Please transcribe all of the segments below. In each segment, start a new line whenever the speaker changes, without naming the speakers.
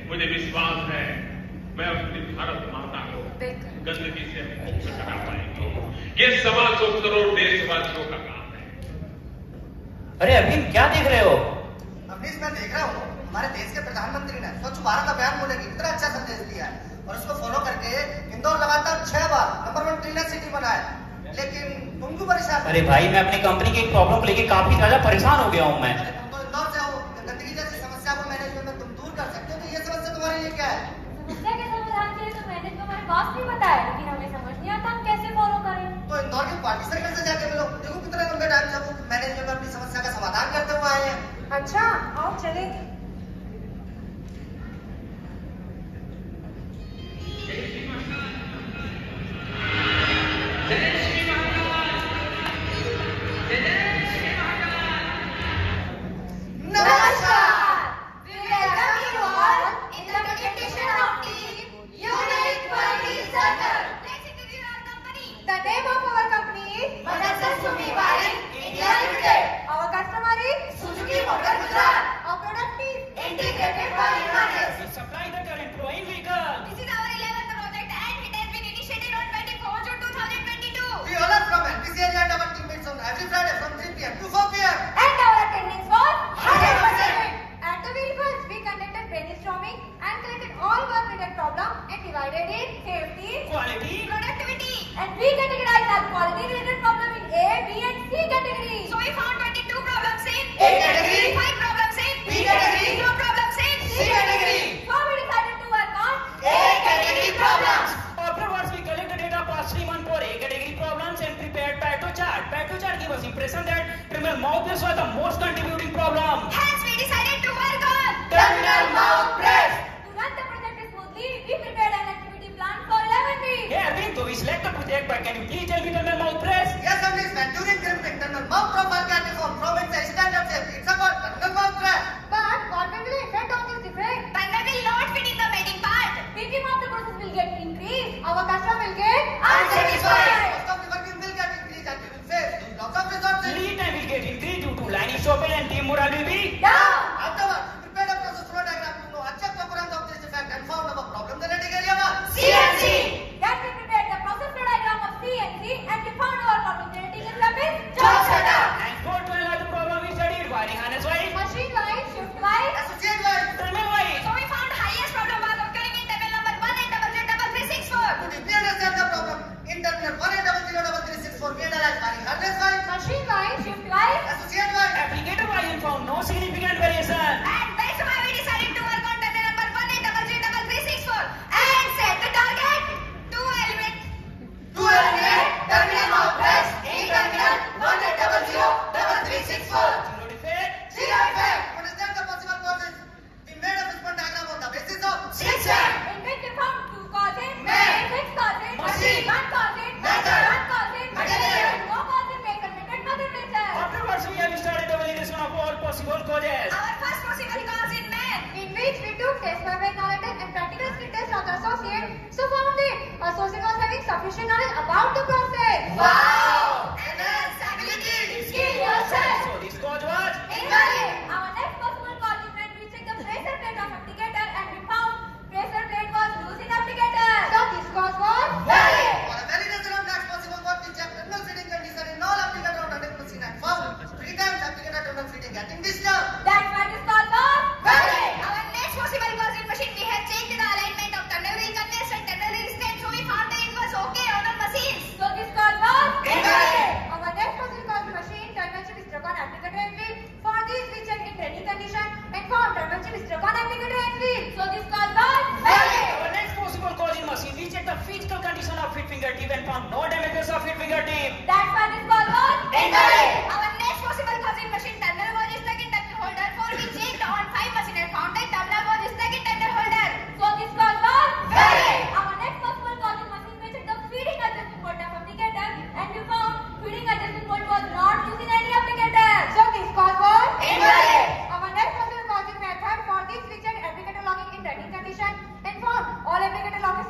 मुझे विश्वास है मैं अपनी भारत माता को गंदगी से मुक्त करा पाएंगे। ये 125 करोड़ देशवासियों का काम है।
अरे अभी क्या देख रहे हो?
अभी मैं देख रहा हूँ हमारे देश के प्रधानमंत्री ने स्वच्छ भारत अभियान बोले इतना अच्छा संदेश दिया है और उसको फॉलो करके इंदौर लगातार 6 बार नंबर 1 क्लीनर सिटी बना है। लेकिन तुम क्यों परेशान?
अरे भाई मैं अपनी कंपनी की एक प्रॉब्लम को लेकर काफी ज्यादा परेशान हो गया हूँ मैं।
तुम तो इंदौर से हो, गंदगी जैसी समस्या को मैनेजमेंट में तुम दूर कर सकते हो, तो ये समस्या तुम्हारे लिए क्या है?
समस्या के समाधान के लिए तो मैंने तो हमारे बॉस भी बताया, लेकिन हमें समझ नहीं आता हम कैसे फॉलो करें।
तो इंदौर के पार्टी सर्कल से जाके मिलो, देखो कितने लंबे टाइम से वो मैनेजमेंट में अपनी समस्या का समाधान करते हुए आए हैं।
अच्छा आओ चले।
Impression that terminal mouth press was the most contributing problem.
Hence we decided to work on
Terminal mouth press.
To run the project smoothly, we prepared an activity plan for 11 weeks.
Yeah, Arvind, so we select the project, but can you please tell me terminal mouth press?
Yes, Amazement. During crimping, terminal mouth profile can be formed from its standard shape. It's about terminal mouth press.
But what will be the effect on this defect? Terminal will not fit in the mating part. Picking of the process will get increased. Our customer will get unsatisfied.
Cost of the working will get increased and we will face lots of resources.
Lead time will get increased due to line stoppage and team morale will be
Down.
Afterwards, we prepared a process flow diagram to know exact occurrence of this defect and found our problem generating area was
CNC. Then we prepared the process flow diagram of CNC and we found our problem generating area is job setup.
and for to analyze the problem we studied wiring harness wise,
Machine wise, shift wise.
associate line.
terminal wise.
So we found highest problem was occurring in table number 1800364.
To deeply understand the problem, in terminal 1800364, we analyzed wiring harness line,
Machine wise, shift wise.
associate line.
Applicator wise we found no significant variation.
And that's why we decided to work on table number 1800364 and set the target 2 elements.
2 element terminal mouth press in terminal 1800364.
Zero defect.
Zero effect. To understand the possible causes, we made a response diagram on the basis of
System. In which we found 2 causes,
Man.
6 causes,
Machine.
1 causes,
Method.
1 causes,
Material.
and no causes may convicted no temperature.
Afterwards we have started the validation of all possible causes.
Our first possible cause in man, in which we took test by knowledge and practical skill test of the associate, so found it. Associate was having sufficient knowledge about the process.
Wow! Enhance ability.
Skill yourself.
So this cause was
Invalid. Our next possible cause is when we checked the pressure plate of applicator and we found pressure plate was loose in applicator. So this cause was valid.
For a validation of next possible cause, we checked terminal fitting condition in all applicator on running machine and found 3 times applicator terminal fitting getting disturbed.
That's why this cause was valid. Our next possible cause in machine, we have changed the alignment of tunnel ring condense and tunnel resistance, so we found that it was okay on our machines. So this cause was
Invalid.
Our next possible cause in machine, terminal chip is stuck on applicator and wheel. For this, we checked in training condition and found terminal chip is stuck on applicator and wheel. So this cause was valid.
our next possible cause in machine. We checked the physical condition of fit fingertip and found no damages of fit fingertip.
That's why this cause was
Invalid.
Our next possible cause in machine, terminal was stuck in terminal holder. For we checked on 5 machine and found that terminal was stuck in terminal holder. So this cause was
Valid.
Our next possible cause in machine, we checked the feeding adjustment port of applicator and we found feeding adjustment port was not used in any applicator. So this cause was
Invalid.
Our next possible cause in method, for this we checked applicator locking in running condition and found all applicator lock is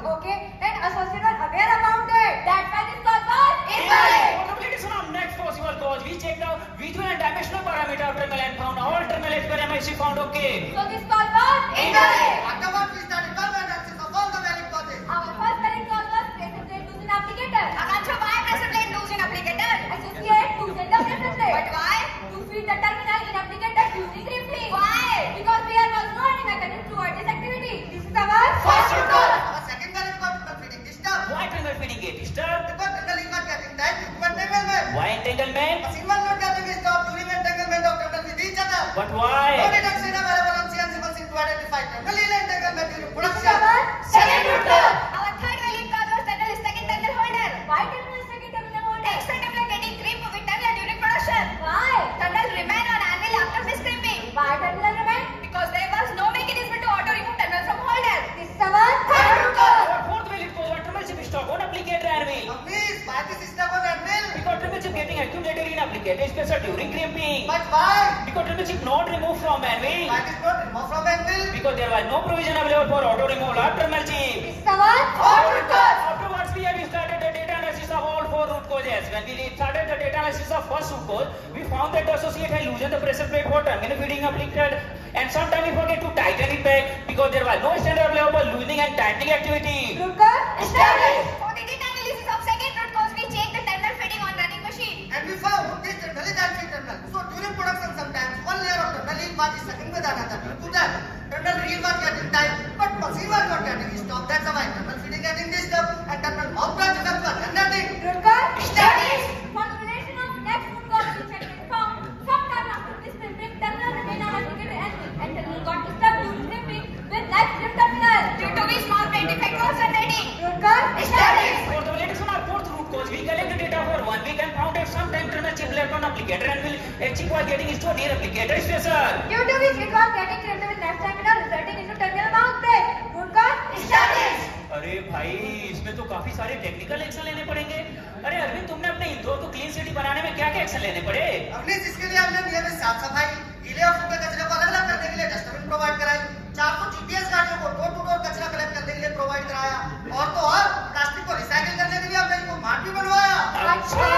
and she found okay.
So this call was incorrect.
Afterwards, we started call analysis of all the valid causes.
Our first correct call was pressure plate loose in applicator. Akansha, why pressure plate loose in applicator? Associate to send the pressure plate. But why? To feed the terminal in applicator using crimping. Why? Because there was no any mechanism to avoid this activity. This is our first root cause.
Our second valid cause was feeding disturbed.
Why terminal feeding get disturbed?
Because terminal is not getting tight due to entanglement.
Why entanglement?
Machine was not getting stopped during entanglement of terminal with each other.
But
No
why?
detection available on CNC machine to identify terminal entanglement during
This is
production.
our second root cause. Our third valid cause was terminal stuck in terminal holder. Why terminal stuck in terminal holder? Extra terminal getting crimp with terminal during production. Why? Terminal remain on anvil after miscrimping. Why terminal remain? Because there was no mechanism to auto remove terminal from holder. This is our third root cause.
Our fourth valid cause was terminal chip stop on applicator anvil.
Please, why this system was anvil?
Because terminal chip getting accumulated in applicator spacer during crimping.
But why?
Because terminal chip not removed from anvil.
Why it is not removed from anvil?
Because there was no provision available for auto removal of terminal chip.
This is our fourth root cause.
Afterwards, we have started the data analysis of all four root causes. When we started the data analysis of first root cause, we found that the associate had loosened the pressure plate for terminal feeding applicator, and sometimes we forget to tighten it back because there was no standard available loosening and tightening activity.
Root cause established. For the data analysis of second root cause, we checked the terminal fitting on running machine.
And we found this terminal is anvil terminal. So during production sometimes one layer of terminal is was stuck with another. Due to that, terminal reel was getting tight, but machine was not getting stopped. That's why terminal feeding getting disturbed and terminal mouth branch was generating.
Root cause established. Formulation of next root cause we checked and found sometime after this crimping, terminal remained on applicator and terminal got disturbed during crimping with light grip terminal. Due to which small plate defect was generating. Root cause established.
For the latest on our fourth root cause, we collected data for 1 week and found that sometimes terminal chip left on applicator anvil, a chip was getting stored near applicator spacer.
Due to which it was getting crimped with left terminal resulting into terminal mouth break. Root cause established.
अरे भाई, इसमें तो काफी सारे technical action लेने पड़ेंगे. अरे अरविंद, तुमने अपने इंदौर को क्लीन सिटी बनाने में क्या क्या एक्शन लेने पड़े?
हमने इसके लिए हमने नियमित साफ सफाई, गीले और सूखे कचरे को अलग अलग करने के लिए डस्टबिन प्रोवाइड कराई, 400 जीपीएस गाड़ियों को डोर टू डोर कचरा कलेक्ट करने के लिए प्रोवाइड कराया, और तो और प्लास्टिक को रिसाइकिल करने के लिए हमने इनको मार्ट भी बनवाया.
अच्छा.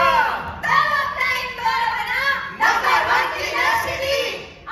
तब अपना इंदौर बना number 1 cleaner city.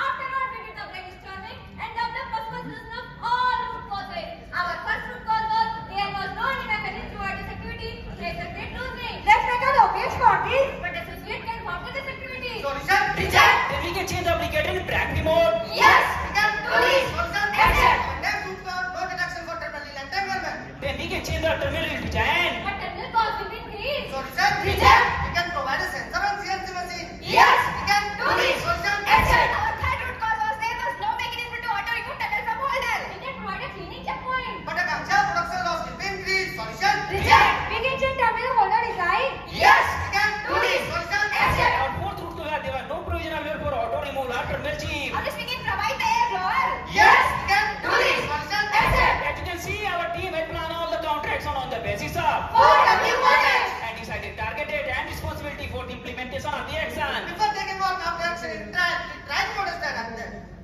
Afterward, we did the brainstorming and developed a solution of all root causes. Our first root cause was there was no any mechanism to avoid this activity. Pressure plate loosening. Let's make an obvious for this, but associate can counter this activity.
Solution?
Reject.
Then we can change the applicator in bracketing mode.
Yes.
We can do this. Solution?
Accept.
Our next root cause, no detection for terminal entanglement.
Then we can change the terminal design.
But terminal cost will be increased.
Solution?
Reject.
We can provide a sensor on CNC machine.
Yes.
We can do this. Solution?
Accept. Our third root cause was there was no mechanism to auto remove terminal from holder. We can provide a cleaning checkpoint.
But Akansha, production loss will be increased. Solution?
Reject. We can change terminal holder design.
Yes. We can do this. Solution?
Accept.
Our fourth root cause, there was no provision available for auto removal of terminal chip.
At least we can provide the air blower.
Yes. We can do this. Solution?
Accept.
As you can see, our team had planned all the counter-action on the basis of
4W projects.
and decided target date and responsibility for the implementation of the action.
Before taking on counteraction in trial, we try to understand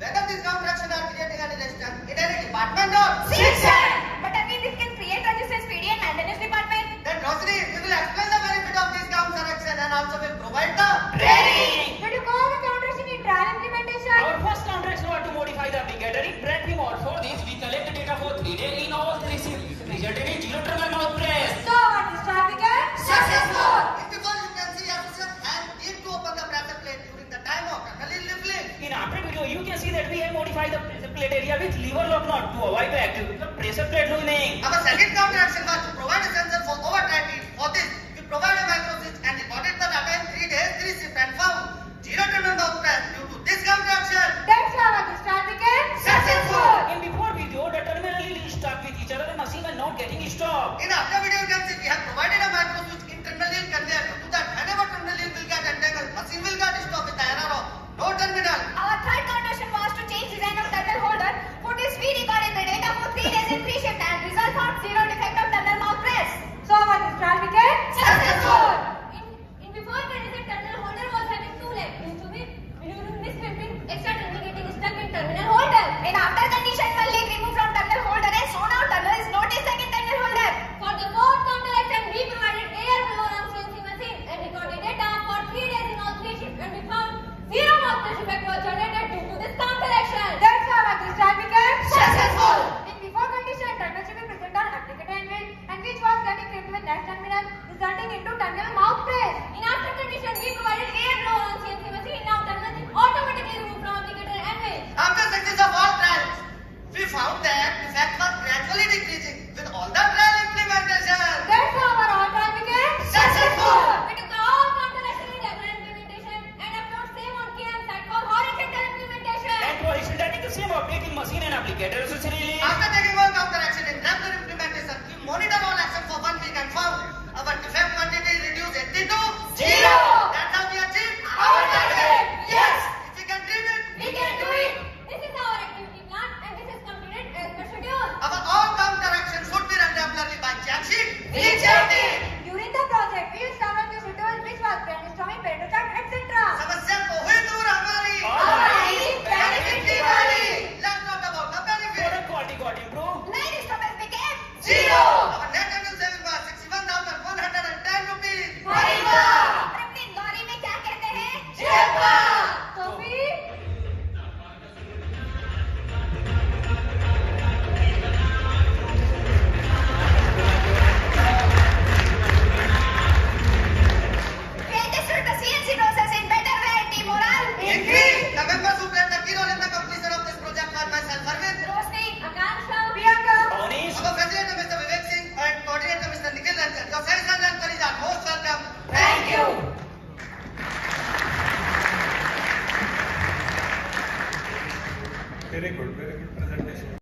whether these counteraction are creating any resistance in any department or
Section. But again, this can create resistance PD and maintenance department.
then Rosary, we will explain the benefit of this counteraction and also will provide the
Training.
Did you call the counteraction in trial implementation?
Our first counteraction was to modify the applicator in bracketing mode. For this, we collected data for 3 days in all the resulted in zero terminal mouth press.
So, what is trial began? Successful.
In the call you can see associate hand need to open the pressure plate during the time of terminal leveling.
In after video, you can see that we have modified the pressure plate area with lever lock knot to avoid the active pressure plate loosening.
Our second counteraction was to provide a sensor for overtime heat. For this, we provide a micro switch and recorded the data in 3 days, 3 shifts and found zero terminal mouth press due to this counteraction.
That's how this trial began. Successful.
In before video, the terminal is stuck with each other and machine was not getting stopped.
In after video you can see we have provided a micro switch in terminal link conveyor to that whenever terminal link will get entangled, machine will get stopped with the error of no terminal.
Our third conversion was to change design of terminal holder. For this, we recorded the data for 3 days in 3 shifts and result found zero defect of terminal mouth press. So, what this trial began? Successful. In before condition, terminal holder was having 2 legs. Due to miscrimping, extra terminal getting stuck
After success of all trials, we found that defect was gradually decreasing with all the trial implementation.
That's how our all-time became
Successful.
We took all counter-action in regular implementation and approached same on KM side for horizontal implementation.
And for instance, the same operating machine and applicator essentially.
After taking all counter action in regular implementation, we monitor all action for 1 week and found our defect quantity reduced 80 to 0. That's how we achieved
Our target. Yes.
If we can dream it,
We can do it. This is our activity plan and this is completed as per schedule.
our all counter action should be run regularly by Jamshid. We checked it.
During the project, we established the schedule which was brainstorming, prototype, etc.
समस्या तो हुई दूर हमारी,
हमारी benefit की बारी.
Let's talk about the benefit.
Product quality got improved.
Nine disturbance became
0. Our net annual saving was 61,110 rupees.
अरे वाह. और अपनी इंदौरी में क्या कहते हैं? जेबा. तो फिर we understood the CNC process in better way and team morale
Increase. The members who played the key role in the completion of this project were myself, Arvind,
Rosni, Akansha, Priyanka.
Onish.
our president, Mr. Vivek Singh, and coordinator, Mr. Nikhil Ranjan. Your service and encourage are most welcome.
Thank you.
Very good presentation.